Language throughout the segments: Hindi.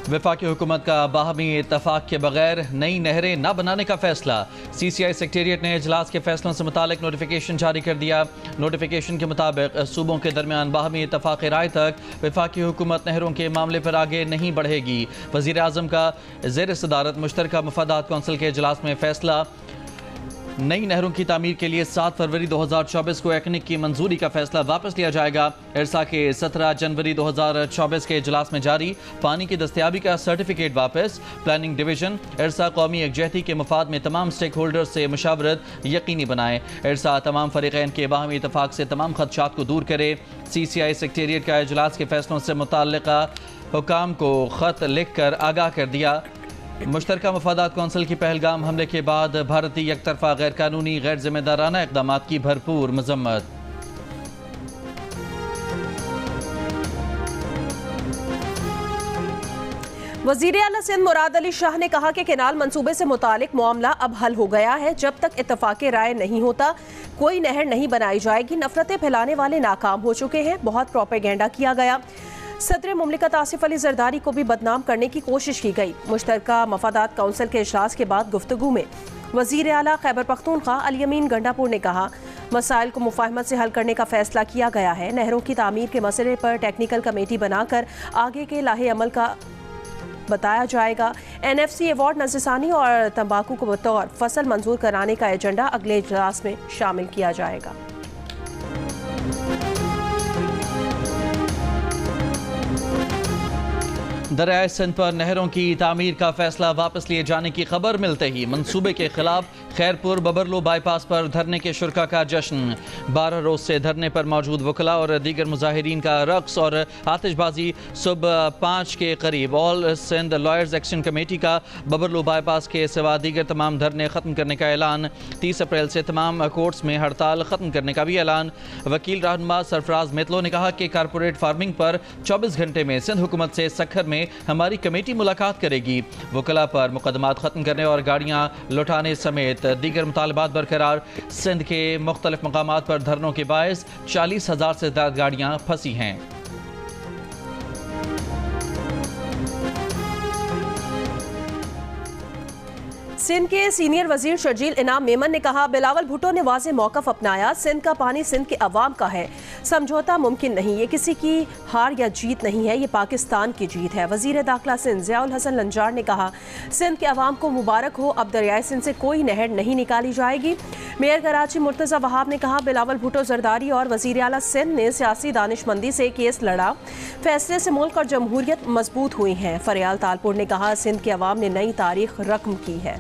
वफाकी हुकूमत का बाहमी इत्तफाक के बगैर नई नहरें न बनाने का फैसला। CCI सेक्रेटेरिएट ने इजलास के फैसलों से मुतालिक नोटिफिकेशन जारी कर दिया। नोटिफिकेशन के मुताबिक सूबों के दरमियान बाहमी इत्तफाक राय तक वफाकी हुकूमत नहरों के मामले पर आगे नहीं बढ़ेगी। वज़ीर आज़म का ज़ेर सदारत मुश्तरका मफादात कौंसिल के इजलास में फैसला। नई नहरों की तामीर के लिए 7 फरवरी 2024 को एक्निक की मंजूरी का फैसला वापस लिया जाएगा। इरसा के 17 जनवरी 2024 के इजलास में जारी पानी की दस्तयाबी का सर्टिफिकेट वापस। प्लानिंग डिवीजन इरसा कौमी यकजहती के मफाद में तमाम स्टेक होल्डर्स से मुशावरत यकीनी बनाए। इरसा तमाम फरीकैन के बाहमी इत्तफाक से तमाम खदशात को दूर करे। CCI सेक्रेटेरिएट का इजलास के फैसलों से मुताल्लिका हुकाम को ख़त लिख कर आगाह कर दिया। मुश्तरका मफादात कौंसिल की पहलगाम हमले के बाद भारतीय एकतरफा गैर कानूनी गैर जिम्मेदाराना इक़दामात की भरपूर मजम्मत। वज़ीर आला सिंध मुराद अली शाह ने कहा कि केनाल मंसूबे से मुतालिक मामला अब हल हो गया है। जब तक इत्तफाक़े राय नहीं होता कोई नहर नहीं बनाई जाएगी। नफरतें फैलाने वाले नाकाम हो चुके हैं। बहुत प्रोपेगेंडा किया गया। सदर मुमलिकत आसिफ अली जरदारी को भी बदनाम करने की कोशिश की गई। मुश्तरका मफादात कौंसिल के इजलास के बाद गुफ्तगू में वज़ीर आला खैबर पख्तूनख्वा अल यमीन गंडापुर ने कहा, मसाइल को मुफाहमत से हल करने का फैसला किया गया है। नहरों की तामीर के मसले पर टेक्निकल कमेटी बनाकर आगे के लाहे अमल का बताया जाएगा। NFC अवार्ड नज़रसानी और तंबाकू को बतौर फसल मंजूर कराने का एजेंडा अगले इजलास में शामिल किया जाएगा। दरियाए सिंध पर नहरों की तामीर का फैसला वापस लिए जाने की खबर मिलते ही मंसूबे के खिलाफ खैरपुर बबरलो बाईपास पर धरने के शुरा का जश्न। 12 रोज से धरने पर मौजूद वकला और दीगर मुजाहिरीन का रक्स और आतिशबाजी। सुबह 5 के करीब all Sindh lawyers action committee का बबरलो बाईपास के सिवा दीगर तमाम धरने ख़त्म करने का ऐलान। 30 अप्रैल से तमाम कोर्ट्स में हड़ताल ख़त्म करने का भी ऐलान। वकील रहनुमा सरफराज मेतलो ने कहा कि कारपोरेट फार्मिंग पर 24 घंटे में सिंध हुकूमत से सक्खर में हमारी कमेटी मुलाकात करेगी। वकला पर मुकदमात खत्म करने और गाड़ियां लौटाने समेत दीगर मुतालबात बरकरार। सिंध के मुख्तलिफ मकामात पर धरनों के बायस 40,000 से ज्यादा गाड़ियां फंसी हैं। सिंध के सीनियर वजीर शर्जील इनाम मेमन ने कहा, बिलावल भुट्टो ने वाज़ेह मौक़िफ़ अपनाया। सिंध का पानी सिंध के अवाम का है, समझौता मुमकिन नहीं। ये किसी की हार या जीत नहीं है, ये पाकिस्तान की जीत है। वजीर दाखिला सिंध ज़ियाउल हसन लंजार ने कहा, सिंध के अवाम को मुबारक हो, अब दरियाए सिंध से कोई नहर नहीं निकाली जाएगी। मेयर कराची मुर्तज़ा वहाब ने कहा, बिलावल भुट्टो जरदारी और वजीर आला सिंध ने सियासी दानिशमंदी से केस लड़ा। फैसले से मुल्क और जमहूरियत मजबूत हुई हैं। फरियाल तालपुर ने कहा, सिंध के अवाम ने नई तारीख रकम की है।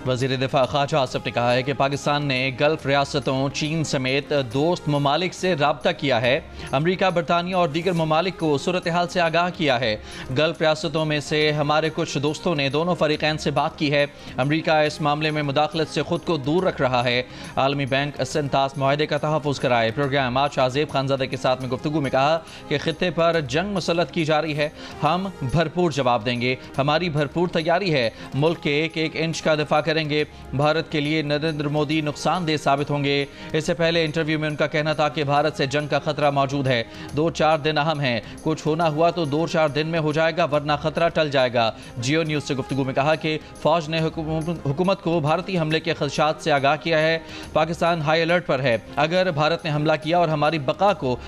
वज़ीर दिफा ख्वाजा आसिफ ने कहा है कि पाकिस्तान ने गल्फ रियासतों चीन समेत दोस्त ममालिक से रब्ता किया है। अमरीका, बरतानिया और दीगर ममालिक को सूरत हाल से आगाह किया है। गल्फ रियासतों में से हमारे कुछ दोस्तों ने दोनों फरीकैन से बात की है। अमरीका इस मामले में मुदाखलत से खुद को दूर रख रहा है। आलमी बैंक सिंतास माहदे का तहफ़्फ़ुज़ कराए। प्रोग्राम आज आज़ेब खानज़ादा के साथ में गुफ्तगू में कहा कि खित्ते पर जंग मुसल्लत की जा रही है। हम भरपूर जवाब देंगे, हमारी भरपूर तैयारी है। मुल्क के एक एक इंच का दिफा करेंगे। भारत के लिए नरेंद्र मोदी नुकसानदेह साबित होंगे। इससे पहले इंटरव्यू में उनका कहना था कि भारत से जंग का खतरा मौजूद है। 2-4 दिन अहम हैं, कुछ होना हुआ तो 2-4 दिन में हो जाएगा, वरना खतरा टल जाएगा। जियो न्यूज से गुफ्तगू में कहा कि फौज ने हुकूमत को भारतीय हमले के खदशात से आगाह किया है। पाकिस्तान हाई अलर्ट पर है। अगर भारत ने हमला किया और हमारी बका को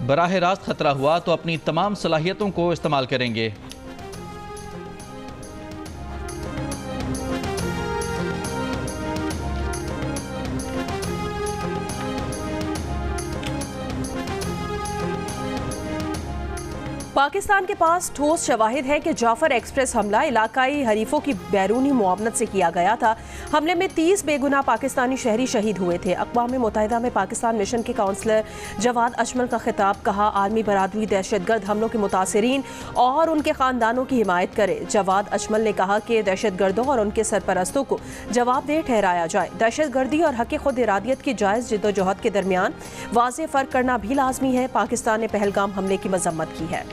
बराह रास्त खतरा हुआ तो अपनी तमाम सलाहियतों को इस्तेमाल करेंगे। पाकिस्तान के पास ठोस शवाहिद है कि जाफर एक्सप्रेस हमला इलाकाई हरीफों की बैरूनी मुआवनत से किया गया था। हमले में 30 बेगुनाह पाकिस्तानी शहरी शहीद हुए थे। अक़वाम मुत्तहिदा में पाकिस्तान मिशन के काउंसलर जवाद अजमल का खिताब। कहा, आलमी बरादरी दहशतगर्द हमलों के मुतासिरीन और उनके ख़ानदानों की हिमायत करे। जवाद अजमल ने कहा कि दहशतगर्दों और उनके सरपरस्तों को जवाबदेह ठहराया जाए। दहशतगर्दी और हक़ खुद इरादियत की जायज़ जिद्दोजहद के दरमियान वाज़ेह फ़र्क करना भी लाजमी है। पाकिस्तान ने पहलगाम हमले की मजम्मत की है।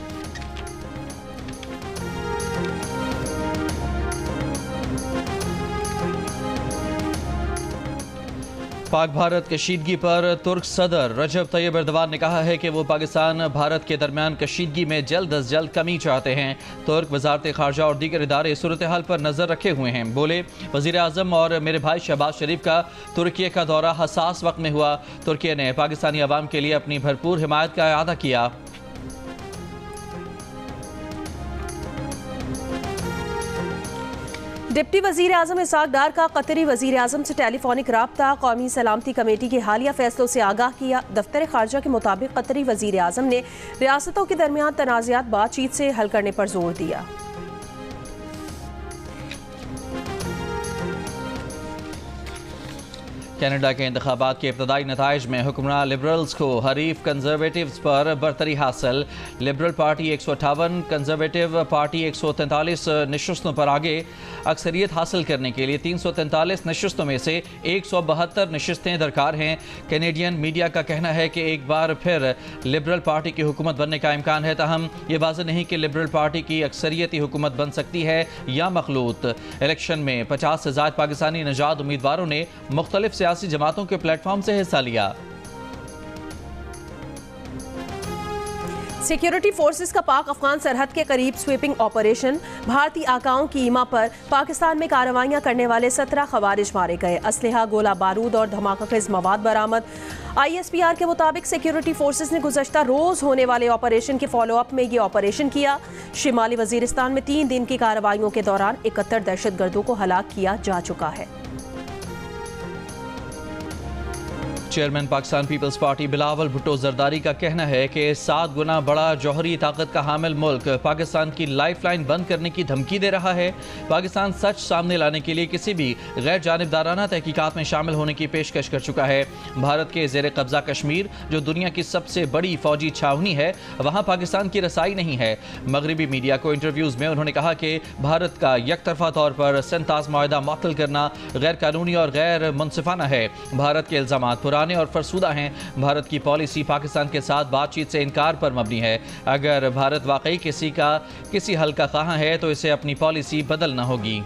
पाक भारत कशीदगी पर तुर्क सदर रजब तैयब एर्दोगान ने कहा है कि वो पाकिस्तान भारत के दरमियान कशीदगी में जल्द अज जल्द कमी चाहते हैं। तुर्क वजारत खारजा और दीगर इदारे सूरत हाल पर नजर रखे हुए हैं। बोले, वजीर आजम और मेरे भाई शहबाज शरीफ का तुर्की का दौरा हसास वक्त में हुआ। तुर्की ने पाकिस्तानी अवाम के लिए अपनी भरपूर हिमायत का इआदा किया। डिप्टी वजीर आजम इसहाक डार का कतरी वजीर आजम से टेलीफोनिक राब्ता, कौमी सलामती कमेटी के हालिया फैसलों से आगाह किया। दफ्तर खारजा के मुताबिक कतरी वजीर आजम ने रियासतों के दरमियान तनाज़ात बातचीत से हल करने पर जोर दिया। कनाडा के इंतखाबात के इब्तदाई नताइज में हुक्मरान लिबरल्स को हरीफ कंजर्वेटिव्स पर बरतरी हासिल। लिबरल पार्टी 158, कंजर्वेटिव पार्टी 143 नशस्तों पर आगे। अक्सरियत हासिल करने के लिए 343 नशस्तों में से 172 नशस्तें दरकार हैं। कैनेडियन मीडिया का कहना है कि एक बार फिर लिबरल पार्टी की हुकूमत बनने का इम्कान है, ताहम ये वाज़ेह नहीं कि लिबरल पार्टी की अक्सरियती हुकूमत बन सकती है या मखलूत। इलेक्शन में 50 से ज़ायद पाकिस्तानी नजाद उम्मीदवारों ने मुख्तलिफ सियासी जमातों के प्लेटफॉर्म से हिस्सा लिया। सिक्योरिटी फोर्सेस का पाक अफगान सरहद के करीब स्वीपिंग ऑपरेशन। भारतीय आकाओं की ईमा पर पाकिस्तान में कार्रवाइयां करने वाले 17 खवारिज मारे गए। असलहा, गोला बारूद और धमाकाखेज मवाद बरामद। ISPR के मुताबिक सिक्योरिटी फोर्सेस ने गुज़श्ता रोज होने वाले ऑपरेशन के फॉलोअप में ये ऑपरेशन किया। शिमाली वजीरिस्तान में 3 दिन की कार्रवाइयों के दौरान 71 दहशतगर्दों को हलाक किया जा चुका है। Chairman Pakistan people's party Bilawal Bhutto Zardari का कहना है कि 7 गुना बड़ा जौहरी ताकत का हामिल मुल्क पाकिस्तान की लाइफलाइन बंद करने की धमकी दे रहा है। पाकिस्तान सच सामने लाने के लिए किसी भी गैर जानिबदाराना तहकीकात में शामिल होने की पेशकश कर चुका है। भारत के ज़ेर कब्जा कश्मीर, जो दुनिया की सबसे बड़ी फौजी छावनी है, वहाँ पाकिस्तान की रसाई नहीं है। मगरबी मीडिया को इंटरव्यूज़ में उन्होंने कहा कि भारत का यकतरफा तौर पर सेंताज मुआहदा मुअत्तल करना गैर कानूनी और गैर मुनसिफाना है। भारत के इल्ज़ामात पुराने और फरसुदा हैं। भारत की पॉलिसी पाकिस्तान के साथ बातचीत से इनकार पर मबनी है। अगर भारत वाकई किसी हल का ख्वाह है तो इसे अपनी पॉलिसी बदलना होगी।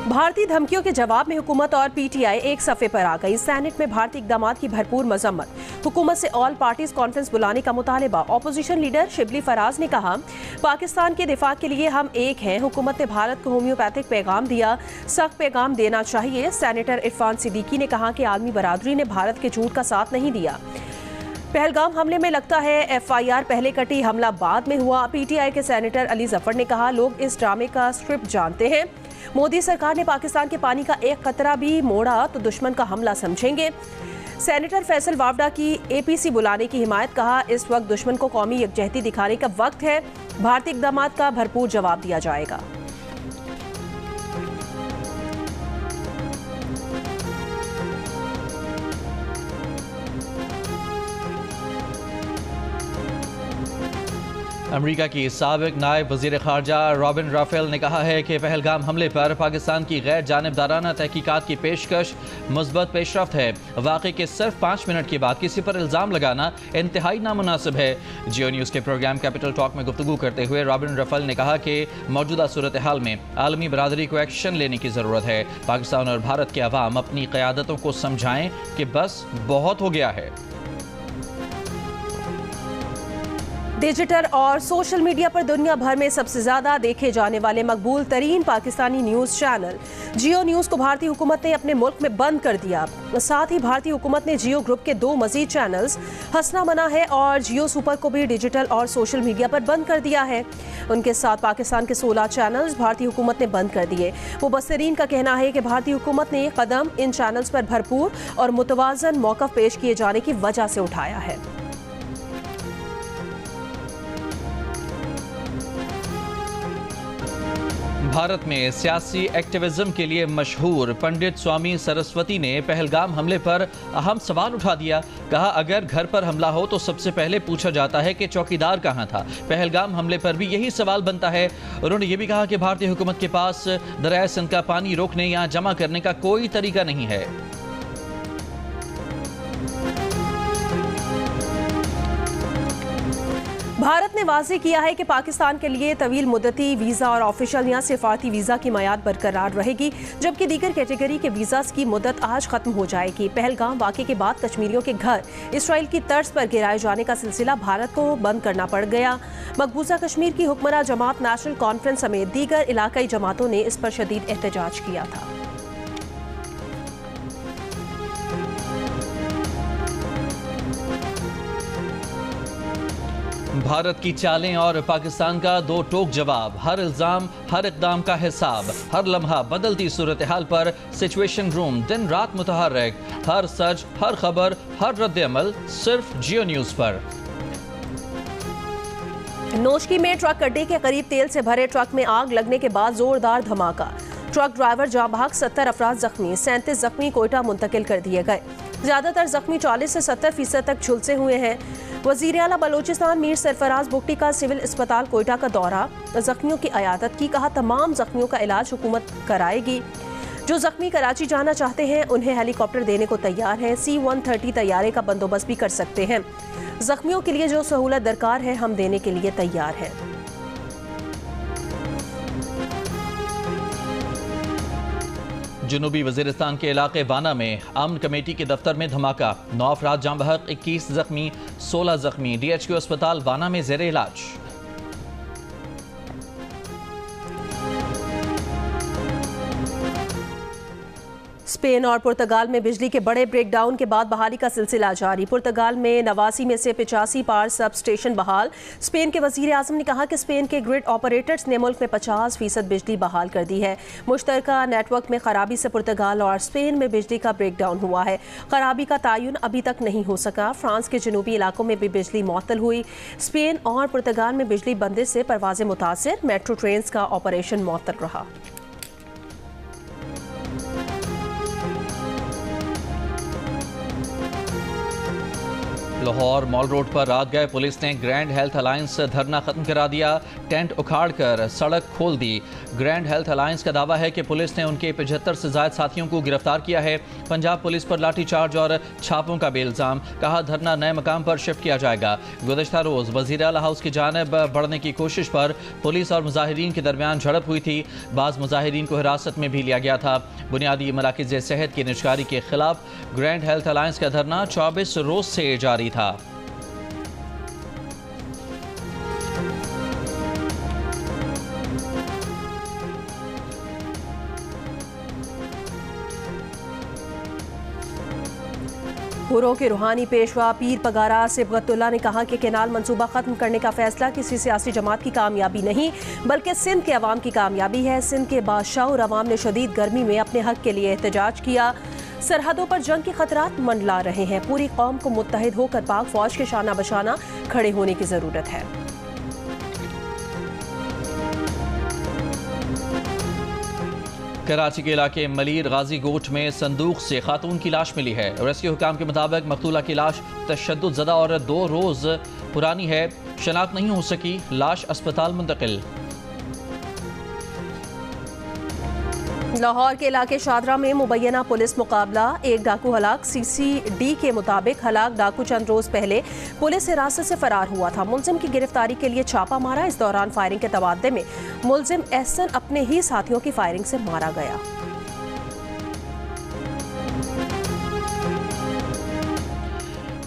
भारतीय धमकियों के जवाब में हुकूमत और PTI एक सफ़े पर आ गई। सेनेट में भारतीय इक़दामात की भरपूर मजम्मत। हुकूमत से ऑल पार्टीज कॉन्फ्रेंस बुलाने का मुतालबा। ऑपोजिशन लीडर शिबली फराज ने कहा, पाकिस्तान के दिफा के लिए हम एक हैं। हुकूमत ने भारत को होम्योपैथिक पैगाम दिया, सख्त पैगाम देना चाहिए। सेनेटर इरफान सिद्दीकी ने कहा कि आलमी बरादरी ने भारत के झूठ का साथ नहीं दिया। पहलगाम हमले में लगता है FIR पहले कटी, हमला बाद में हुआ। PTI के सेनेटर अली जफर ने कहा, लोग इस ड्रामे का स्क्रिप्ट जानते हैं। मोदी सरकार ने पाकिस्तान के पानी का एक कतरा भी मोड़ा तो दुश्मन का हमला समझेंगे। सेनेटर फैसल वावडा की APC बुलाने की हिमायत। कहा, इस वक्त दुश्मन को कौमी यकजहती दिखाने का वक्त है। भारतीय इक़दामात का भरपूर जवाब दिया जाएगा। अमेरिका की साबिक नायब वज़ीर ख़ारजा रॉबिन राफेल ने कहा है कि पहलगाम हमले पर पाकिस्तान की गैर जानिबदाराना तहकीकात की पेशकश मुस्बत पेशरफ्त है। वाक़े के सिर्फ 5 मिनट के बाद किसी पर इल्ज़ाम लगाना इंतहाई नामुनासिब है। जियो न्यूज़ के प्रोग्राम कैपिटल टॉक में गुफ्तगू करते हुए रॉबिन राफेल ने कहा कि मौजूदा सूरत हाल में आलमी बरादरी को एक्शन लेने की ज़रूरत है। पाकिस्तान और भारत के अवाम अपनी क़यादतों को समझाएं कि बस बहुत हो गया है। डिजिटल और सोशल मीडिया पर दुनिया भर में सबसे ज्यादा देखे जाने वाले मकबूल तरीन पाकिस्तानी न्यूज़ चैनल जियो न्यूज़ को भारतीय हुकूमत ने अपने मुल्क में बंद कर दिया। साथ ही भारतीय हुकूमत ने जियो ग्रुप के 2 मजीद चैनल्स हसना मना है और जियो सुपर को भी डिजिटल और सोशल मीडिया पर बंद कर दिया है। उनके साथ पाकिस्तान के 16 चैनल्स भारतीय हुकूमत ने बंद कर दिए। मुबस्सिरीन का कहना है कि भारतीय हुकूमत ने कदम इन चैनल्स पर भरपूर और मुतवाज़न मौक़िफ़ पेश किए जाने की वजह से उठाया है। भारत में सियासी एक्टिविज्म के लिए मशहूर पंडित स्वामी सरस्वती ने पहलगाम हमले पर अहम सवाल उठा दिया। कहा, अगर घर पर हमला हो तो सबसे पहले पूछा जाता है कि चौकीदार कहाँ था। पहलगाम हमले पर भी यही सवाल बनता है। उन्होंने ये भी कहा कि भारतीय हुकूमत के पास दरिया सिंध का पानी रोकने या जमा करने का कोई तरीका नहीं है। भारत ने वाज़ेह किया है कि पाकिस्तान के लिए तवील मुद्दती वीज़ा और ऑफिशियल या सिफारती वीज़ा की मियाद बरकरार रहेगी, जबकि दीगर कैटेगरी के वीज़ास की मुद्दत आज खत्म हो जाएगी। पहलगाम वाक़े के बाद कश्मीरियों के घर इसराइल की तर्ज पर गिराए जाने का सिलसिला भारत को बंद करना पड़ गया। मकबूजा कश्मीर की हुक्मरां जमात नेशनल कॉन्फ्रेंस समेत दीगर इलाकाई जमातों ने इस पर शदीद एहतजाज किया था। भारत की चालें और पाकिस्तान का दो टोक जवाब, हर इल्जाम हर इक़दाम का हिसाब, हर लम्हा बदलती सूरत हाल पर सिचुएशन रूम दिन रात मुतहर्रिक, हर सच हर खबर हर रद्द-ए-अमल सिर्फ जियो न्यूज़ पर। नोशकी में ट्रक अड्डे के करीब तेल से भरे ट्रक में आग लगने के बाद जोरदार धमाका, ट्रक ड्राइवर जाँ बहक, 70 अफराद जख्मी, 37 जख्मी कोयटा मुंतकिल कर दिए गए। ज्यादातर जख्मी 40 से 70% तक झुलसे हुए हैं। वजीर आला बलोचिस्तान मीर सरफराज बुगटी का सिविल अस्पताल कोयटा का दौरा, जख्मियों की अयादत की, कहा तमाम जख्मियों का इलाज हुकूमत कराएगी। जो जख्मी कराची जाना चाहते हैं उन्हें हेलीकॉप्टर देने को तैयार है। C-130 तैयारे का बंदोबस्त भी कर सकते हैं। जख्मियों के लिए जो सहूलत दरकार है हम देने के लिए तैयार हैं। जनूबी वजीरिस्तान के इलाके वाना में अमन कमेटी के दफ्तर में धमाका, 9 अफराद जाँ बहक, 21 जख्मी, 16 जख्मी, DHQ अस्पताल वाना में जेर इलाज। स्पेन और पुर्तगाल में बिजली के बड़े ब्रेकडाउन के बाद बहाली का सिलसिला जारी। पुर्तगाल में 89 में से 85 पावर सब स्टेशन बहाल। स्पेन के वजीर आजम ने कहा कि स्पेन के ग्रिड ऑपरेटर्स ने मुल्क में 50% बिजली बहाल कर दी है। मुश्तरका नेटवर्क में खराबी से पुर्तगाल और स्पेन में बिजली का ब्रेकडाउन हुआ है। खराबी का तयन अभी तक नहीं हो सका। फ्रांस के जनूबी इलाकों में भी बिजली मुअत्तल हुई। स्पेन और पुर्तगाल में बिजली बंदिश से परवाजें मुतासिर, मेट्रो ट्रेन का ऑपरेशन मुअत्तल रहा। लाहौर मॉल रोड पर रात गए पुलिस ने ग्रैंड हेल्थ अलायंस धरना खत्म करा दिया, टेंट उखाड़कर सड़क खोल दी। ग्रैंड हेल्थ अलायंस का दावा है कि पुलिस ने उनके 75 से ज्यादा साथियों को गिरफ्तार किया है। पंजाब पुलिस पर लाठीचार्ज और छापों का भी इल्जाम, कहा धरना नए मकाम पर शिफ्ट किया जाएगा। गुज़श्ता रोज वज़ीर आला हाउस की जानिब बढ़ने की कोशिश पर पुलिस और मुजाहिरीन के दरमियान झड़प हुई थी। बाज़ मुजाहिरीन को हिरासत में भी लिया गया था। बुनियादी मराकिज़ सेहत की निजकारी के खिलाफ ग्रैंड हेल्थ अलायंस का धरना 24 रोज से जारी था। हुर्रों के रूहानी पेशवा पीर पगारा सिबगतुल्लाह ने कहा कि केनाल मंसूबा खत्म करने का फैसला किसी सियासी जमात की कामयाबी नहीं बल्कि सिंध के अवाम की कामयाबी है। सिंध के बादशाह अवाम ने शदीद गर्मी में अपने हक के लिए एहतजाज किया। सरहदों पर जंग के खतरात मंडला रहे हैं। पूरी कौम को मुत्तहिद होकर पाक फौज के शाना बशाना खड़े होने की जरूरत है। कराची के इलाके मलीर गाजी गोट में संदूक से खातून की लाश मिली है। रेस्क्यू हुकाम के मुताबिक मकतूला की लाश तशद्दुद ज़दा और 2 रोज पुरानी है। शनाख्त नहीं हो सकी, लाश अस्पताल मुंतकिल। लाहौर के इलाके शादरा में मुबैना पुलिस मुकाबला, एक डाकू हलाक। CCD के मुताबिक हलाक डाकू चंद रोज पहले पुलिस हिरासत से फरार हुआ था। मुलजिम की गिरफ्तारी के लिए छापा मारा। इस दौरान फायरिंग के तबादले में मुलजिम एहसन अपने ही साथियों की फायरिंग से मारा गया।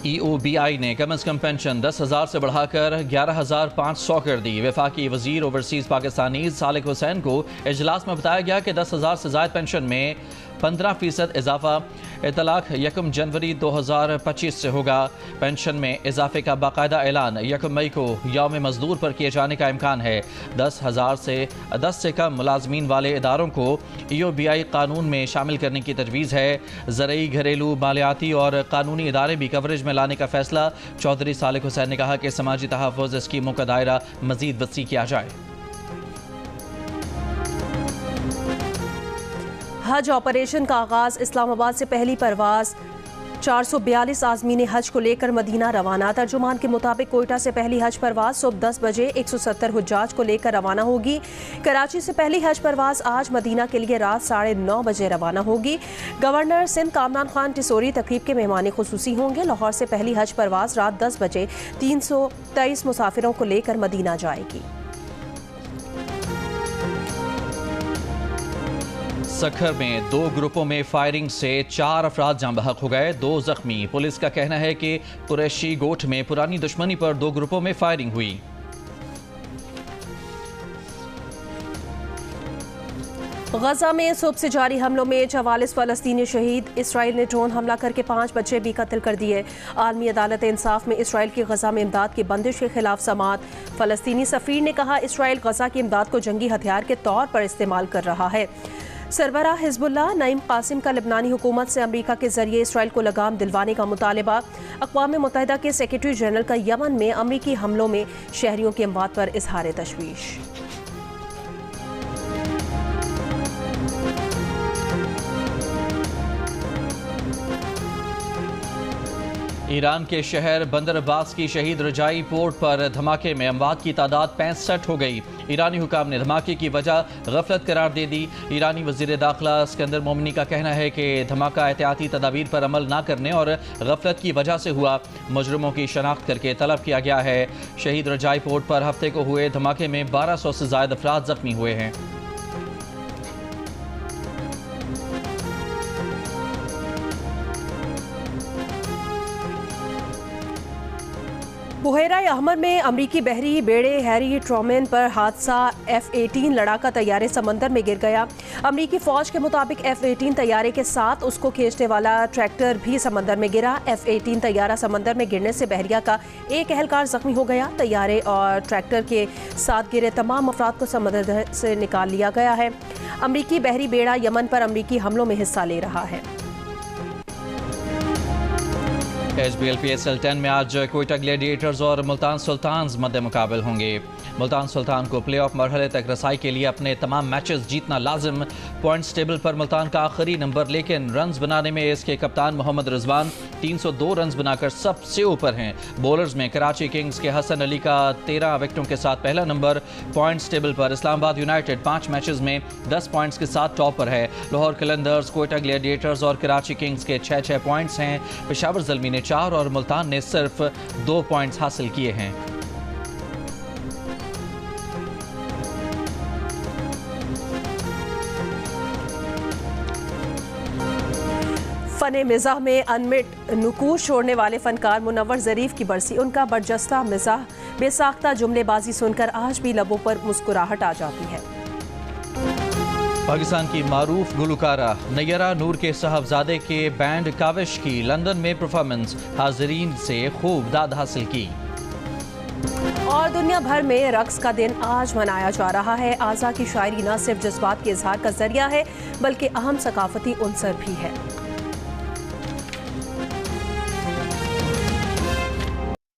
EOBI ने कम अज़ कम पेंशन 10,000 से बढ़ाकर 11,500 कर दी। वफाकी वजीर ओवरसीज़ पाकिस्तानी सालिक हुसैन को इजलास में बताया गया कि 10,000 से ज़ायद पेंशन में 15% इजाफा इतलाक 1 जनवरी 2025 से होगा। पेंशन में इजाफे का बाकायदा ऐलान 1 मई को यौम मजदूर पर किए जाने का इम्कान है। 10 से कम मुलाजमीन वाले इदारों को EOBI कानून में शामिल करने की तजवीज़ है। ज़रई, घरेलू, मालियाती और कानूनी इदारे भी कवरेज में लाने का फैसला। चौधरी सालिक हुसैन ने कहा कि समाजी तहफ़्फ़ुज़ स्कीमों का दायरा मज़ीद वसी किया जाए। हज ऑपरेशन का आगाज, इस्लामाबाद से पहली परवाज 442 आज़मीन हज को लेकर मदीना रवाना। तर्जुमान के मुताबिक कोयटा से पहली हज परवाज सुबह 10 बजे 170 हुज्जाज को लेकर रवाना होगी। कराची से पहली हज परवाज आज मदीना के लिए रात 9:30 बजे रवाना होगी। गवर्नर सिंध कामरान खान टिसोरी तकरीब के मेहमान खुसूसी होंगे। लाहौर से पहली हज परवाज रात 10 बजे 323 मुसाफिरों को लेकर मदीना जाएगी। सखर में 2 ग्रुपों में फायरिंग से 4 अफराद जाँ बहक हो गए, 2 जख्मी। पुलिस का कहना है कि कुरैशी गोठ में पुरानी दुश्मनी पर 2 ग्रुपों में फायरिंग हुई। गजा में सुबह से जारी हमलों में 44 फलस्तीनी शहीद। इसराइल ने ड्रोन हमला करके 5 बच्चे भी कत्ल कर दिए। आलमी अदालत इंसाफ में इसराइल की गजा में इमदाद की बंदिश के खिलाफ समाअत। फलस्तीनी सफीर ने कहा इसराइल गजा की इमदाद को जंगी हथियार के तौर पर इस्तेमाल कर रहा है। सरबराह हिजबुल्लाह नईम कासिम का लेबनानी हुकूमत से अमरीका के जरिए इसराइल को लगाम दिलवाने का मुतालबा। अक़वाम मुत्तहिदा के सेक्रेटरी जनरल का यमन में अमरीकी हमलों में शहरियों की अमवात पर इजहार तशवीश। ईरान के शहर बंदर अब्बास की शहीद रजाई पोर्ट पर धमाके में अमवात की तादाद 65 हो गई। ईरानी हुकाम ने धमाके की वजह गफलत करार दे दी। ईरानी वज़ीर दाखिला सिकंदर मोमिनी का कहना है कि धमाका एहतियाती तदाबीर पर अमल न करने और गफलत की वजह से हुआ। मुजरिमों की शनाख्त करके तलब किया गया है। शहीद रजाई पोर्ट पर हफ्ते को हुए धमाके में 1200 से ज़ायद अफराद जख्मी हुए हैं। बुहेरा अहमर में अमरीकी बहरी बेड़े हैरी ट्रूमैन पर हादसा। F-18 लड़ाका तैयारे समंदर में गिर गया। अमरीकी फौज के मुताबिक F-18 तैयारे के साथ उसको खींचने वाला ट्रैक्टर भी समंदर में गिरा। F-18 तैयारा समंदर में गिरने से बहरिया का एक एहलकार जख्मी हो गया। तैयारे और ट्रैक्टर के साथ गिरे तमाम अफराद को समंदर से निकाल लिया गया है। अमरीकी बहरी बेड़ा यमन पर अमरीकी हमलों में हिस्सा ले रहा है। HBL PSL 10 में आज कोयटा ग्लैडिएटर्स और मुल्तान सुल्तान्स मद्दे मुकाबल होंगे। मुल्तान सुल्तान को प्लेऑफ मरहले तक रसाई के लिए अपने तमाम मैचेस जीतना लाजिम। पॉइंट्स टेबल पर मुल्तान का आखिरी नंबर, लेकिन रन्स बनाने में इसके कप्तान मोहम्मद रिजवान 302 रन्स बनाकर सबसे ऊपर हैं। बॉलर्स में कराची किंग्स के हसन अली का 13 विकेटों के साथ पहला नंबर। पॉइंट्स टेबल पर इस्लामाबाद यूनाइटेड 5 मैचेस में 10 पॉइंट्स के साथ टॉप पर है। लाहौर कलंदर्स, कोयटा ग्लैडिएटर्स और कराची किंग्स के 6-6 पॉइंट्स हैं। पेशावर ज़ल्मी ने 4 और मुल्तान ने सिर्फ 2 पॉइंट्स हासिल किए हैं। फ़न मिज़ाह में अनमिट नुकूश छोड़ने वाले फ़नकार मुनव्वर ज़रीफ़ की बरसी। उनका बरजस्ता मिज़ाह, बेसाख्ता जुमलेबाजी सुनकर आज भी लबों पर मुस्कुराहट आ जाती है। पाकिस्तान की मारूफ गुलकारा नैयरा नूर के साहबजादे के बैंड काविश की लंदन में परफॉर्मेंस, हाज़रीन से खूब दाद हासिल की। और दुनिया भर में रक्स का दिन आज मनाया जा रहा है। आज़ा की शायरी न सिर्फ जज्बात के इजहार का जरिया है बल्कि अहम सकाफती उनसर भी है।